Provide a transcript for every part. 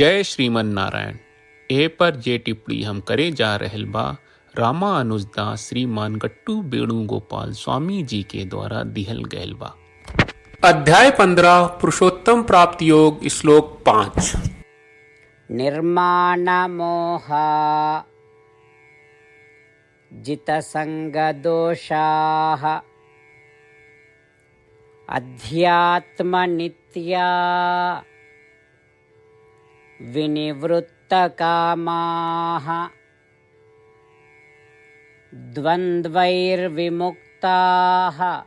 जय श्रीमन नारायण। ए पर जे टिप्पणी हम करे जा रहल बा रामानुजदास श्रीमान गट्टू वेणुगोपाल स्वामी जी के द्वारा दिहल गयल बा। अध्याय 15 पुरुषोत्तम प्राप्ति योग श्लोक 5। निर्माण मोहा जितसंग दोषाः अध्यात्म नित्या विनिवृत्त कामाः द्वन्द्वैर्विमुक्ताः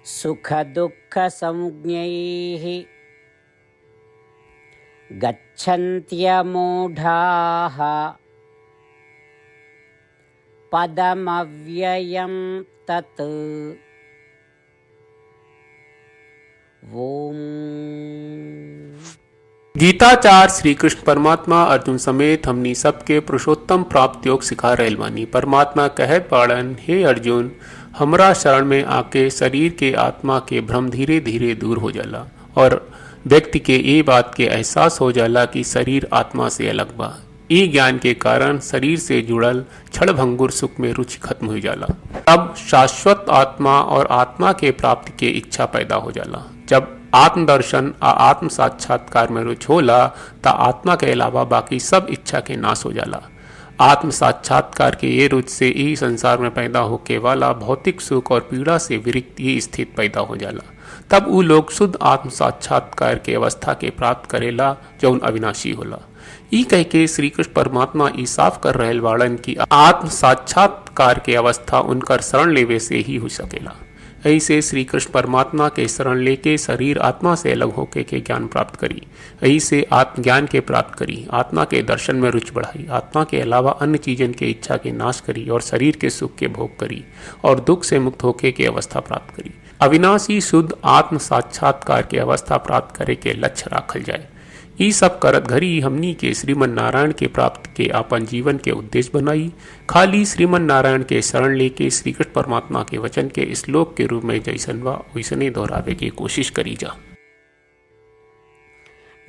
सुख दुःख संज्ञैः गच्छन्त्यमूढाः पदमव्ययं तत्। ओम। गीताचार्य श्री कृष्ण परमात्मा अर्जुन समेत हमनी सबके पुरुषोत्तम प्राप्ति योग सिखा रहल बानी। परमात्मा कहत बाड़न, हे अर्जुन, हमरा शरण में आके शरीर के आत्मा के भ्रम धीरे धीरे दूर हो जाला और व्यक्ति के ये बात के एहसास हो जाला कि शरीर आत्मा से अलग बा। ई ज्ञान के कारण शरीर से जुड़ल क्षणभंगुर सुख में रुचि खत्म हो जाला। तब शाश्वत आत्मा और आत्मा के प्राप्ति के इच्छा पैदा हो जाला। जब आत्मदर्शन आ आत्म साक्षात्कार में रुचि होला ता आत्मा के अलावा बाकी सब इच्छा के नाश हो जाला। आत्म साक्षात्कार के ये रुचि से ही संसार में पैदा होके वाला भौतिक सुख और पीड़ा से विरक्त ये स्थिति पैदा हो जाला। तब वो लोग शुद्ध आत्म साक्षात्कार के अवस्था के प्राप्त करेला जौन अविनाशी होला। ई कह के श्री कृष्ण परमात्मा ई साफ कर रहल बाड़न कि आत्म साक्षात्कार के अवस्था उनकर शरण लेवे से ही हो सकेला। ऐसे श्री कृष्ण परमात्मा के शरण लेके शरीर आत्मा से अलग होके के ज्ञान प्राप्त करी। ऐसे आत्मज्ञान के प्राप्त करी, आत्मा के दर्शन में रुचि बढ़ाई, आत्मा के अलावा अन्य चीजन के इच्छा के नाश करी और शरीर के सुख के भोग करी और दुख से मुक्त होके के अवस्था प्राप्त करी। अविनाशी शुद्ध आत्म साक्षात्कार के अवस्था प्राप्त करे के लक्ष्य राखल जाए। ई सब करत घड़ी हमनी के श्रीमन नारायण के प्राप्त के अपन जीवन के उद्देश्य बनाई। खाली श्रीमन नारायण के शरण लेके श्री कृष्ण परमात्मा के वचन के श्लोक के रूप में जैसन बा वैसने दोहरावे की कोशिश करी जा।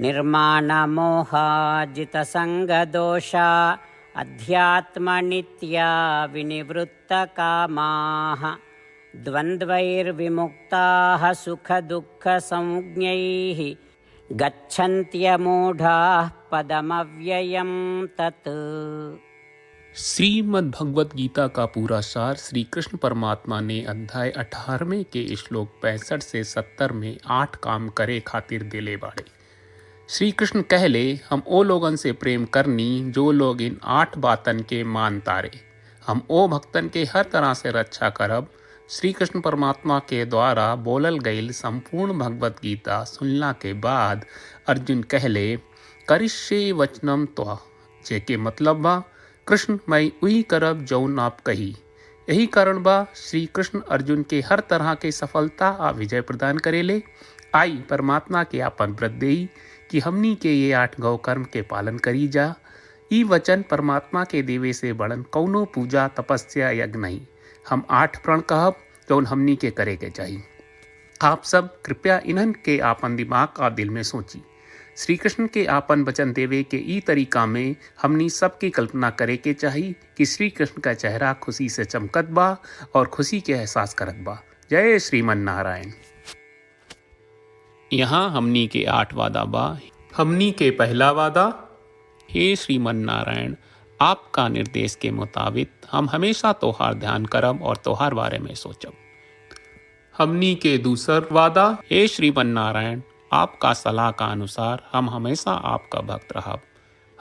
निर्माण मोहा जित संग दोषा अध्यात्म नित्या विनिवृत्त कामाः द्वन्द्वैर्विमुक्ताः सुख दुःख संज्ञैः गच्छन्त्यमूढाः पदमव्ययं तत्। श्रीमद् भगवत गीता का पूरा सार श्री कृष्ण परमात्मा ने अध्याय 18वें के श्लोक 65 से 70 में 8 काम करे खातिर देले बाड़े। श्री कृष्ण कहले, हम ओ लोगन से प्रेम करनी जो लोग इन 8 बातन के मान तारे। हम ओ भक्तन के हर तरह से रक्षा करब। श्री कृष्ण परमात्मा के द्वारा बोलल गईल संपूर्ण भगवत गीता सुनला के बाद अर्जुन कहले, करिष्ये वचनम त्वा, जेके मतलब बा, कृष्ण मैं वही करब जौन आप कही। यही कारण बा श्री कृष्ण अर्जुन के हर तरह के सफलता आ विजय प्रदान करेले। आई परमात्मा के आपन व्रत देई कि हमनी के ये 8 गौ कर्म के पालन करी जा। ई वचन परमात्मा के देवे से बड़न कौनो पूजा तपस्या यज्ञ नहीं। हम 8 प्रण कहब जौन हमनी के करे के चाहिए। आप सब कृपया इन्हन के आपन दिमाग और दिल में सोची। श्री कृष्ण के आपन वचन देवे के ई तरीका में हमनी सबकी कल्पना करे के चाहिए कि श्री कृष्ण का चेहरा खुशी से चमकत बा और खुशी के एहसास करत बा। जय श्रीमन नारायण। यहाँ हमनी के 8 वादा बा। हमनी के पहला वादा, हे श्रीमन नारायण, आपका निर्देश के मुताबिक हम हमेशा तोहार ध्यान करब और तोहार बारे में सोचब। हमनी के दूसर वादा, हे श्रीमन नारायण, आपका सलाह का अनुसार हम हमेशा आपका भक्त रहब।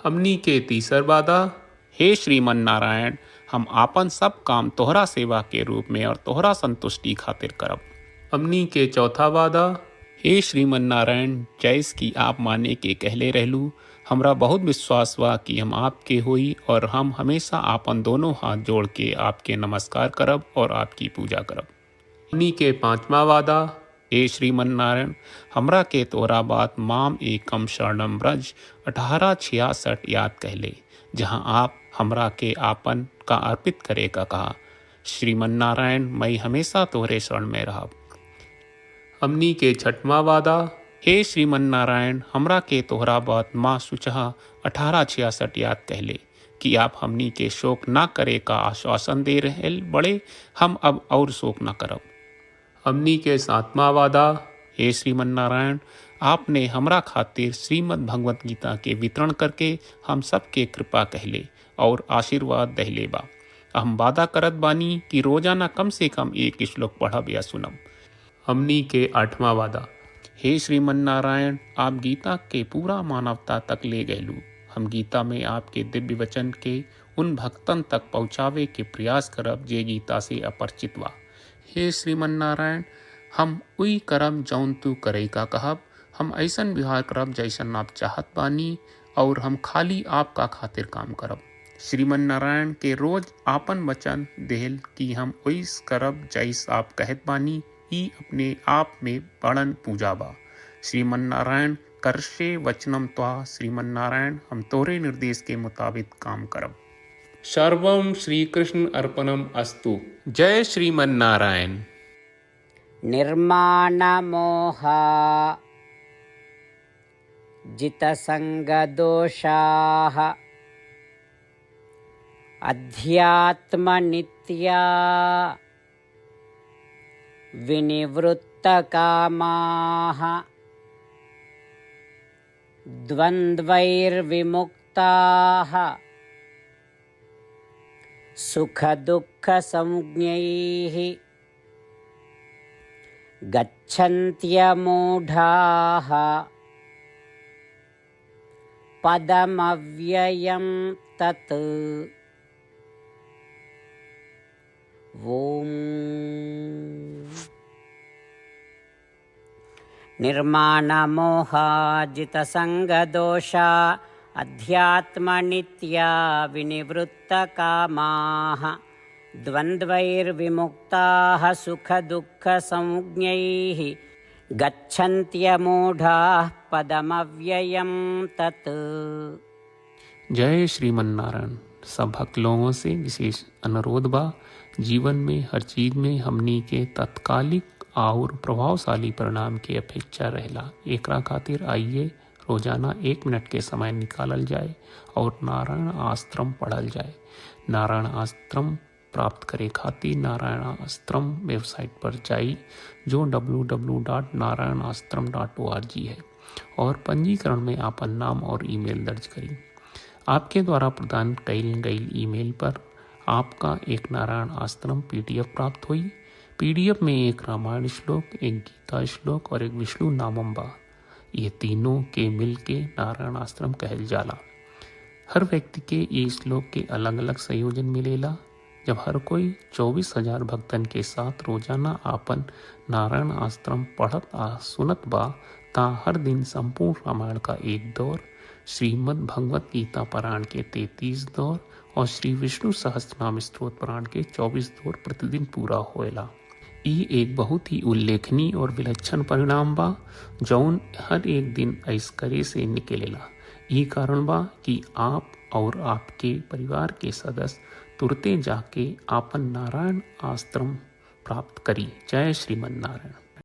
हमनी के तीसर वादा, हे श्रीमन नारायण, हम आपन सब काम तोहरा सेवा के रूप में और तोहरा संतुष्टि खातिर करब। हमनी के चौथा वादा, हे श्रीमन नारायण, जैस की आप माने के कहले रहलू, हमरा बहुत विश्वास बा कि हम आपके होई और हम हमेशा आपन दोनों हाथ जोड़ के आपके नमस्कार करब और आपकी पूजा करब। हमनी के पांचवा वादा, हे श्रीमन नारायण, हमरा के तोरा बात माम एकम शरणम ब्रज 1866 याद कहले, जहाँ आप हमरा के आपन का अर्पित करे का कहा। श्रीमन नारायण, मैं हमेशा तोहरे शरण में रहब। हमनी के छठवां वादा, हे श्रीमन नारायण, हमरा के तोहरा बात माँ सुचहा 1866 याद कहले कि आप हमनी के शोक ना करे का आश्वासन दे रहे बड़े, हम अब और शोक ना करब। हमनी के सातवां वादा, हे श्रीमन नारायण, आपने हमरा खातिर श्रीमद् भगवत गीता के वितरण करके हम सबके कृपा कहले और आशीर्वाद दहले बा। हम वादा करत बानी कि रोजाना कम से कम एक श्लोक पढ़ब या सुनब। हमनी के 8वां वादा, हे श्रीमन नारायण, आप गीता के पूरा मानवता तक ले गयलू। हम गीता में आपके दिव्य वचन के उन भक्तन तक पहुँचावे के प्रयास करब जे गीता से अपरिचित बा। हे श्रीमन नारायण, हम उई करब जौन तू करे का कहब। हम ऐसन व्यवहार करब जैसन आप चाहत बानी और हम खाली आपका खातिर काम करब। श्रीमन नारायण के रोज आपन वचन देहल कि हम ओइस करब जैस आप कहत बानी, ई अपने आप में बड़न पूजा बा। श्रीमन नारायण, करशे वचनम त्वा। श्रीमन नारायण, हम तोरे निर्देश के मुताबिक काम करब। सर्वम श्री कृष्ण अर्पणम अस्तु। जय श्रीमन नारायण। निर्माणमोहा जितसंगदोषाः अध्यात्मनित्या विनिवृत्तकामाः द्वन्द्वैर्विमुक्ताः सुखदुःखसंज्ञैः गच्छन्त्यमूढाः पदमव्ययं तत्। ॐ निर्माणमोहाजितसंगदोषा अध्यात्मनित्या विनिवृत्तकामाः द्वन्द्वैर्विमुक्ताः सुखदुःखसंज्ञैः गच्छन्त्यमूढाः पदमव्ययं तत्। जय श्रीमन नारायण। सब भक्त लोगों से विशेष अनुरोध बा, जीवन में हर चीज में हमनी के तत्कालिक और प्रभावशाली परिणाम की अपेक्षा रहेला। एकरा खातिर आइए रोजाना 1 मिनट के समय निकालल जाए और नारायण आश्रम पढ़ल जाए। नारायण आश्रम प्राप्त करे खातिर नारायण आश्रम वेबसाइट पर जाई जो www.narayanashram.org है और पंजीकरण में आपन नाम और ईमेल दर्ज करी। आपके द्वारा प्रदान कईल गई ईमेल पर आपका एक नारायण आश्रम PDF प्राप्त हुई। PDF में एक रामायण श्लोक, एक गीता श्लोक और एक विष्णु नामम बा। ये तीनों के मिल के नारायण आश्रम कहल जाला। हर व्यक्ति के ये श्लोक के अलग अलग संयोजन मिलेला। जब हर कोई 24,000 भक्तन के साथ रोजाना आपन नारायण आश्रम पढ़त आ सुनत बा ता हर दिन संपूर्ण रामायण का 1 दौर, श्रीमद् भगवत गीता पारायण के 33 दौर और श्री विष्णु सहस्त्रनाम स्तोत्र पारायण के 24 दौर प्रतिदिन पूरा होएला। ई एक बहुत ही उल्लेखनीय और विलक्षण परिणाम बा जौन हर एक दिन ऐस करे से निकलेला। ई कारण बा कि आप और आपके परिवार के सदस्य तुरते जाके आपन नारायण आश्रम प्राप्त करी। जय श्रीमन नारायण।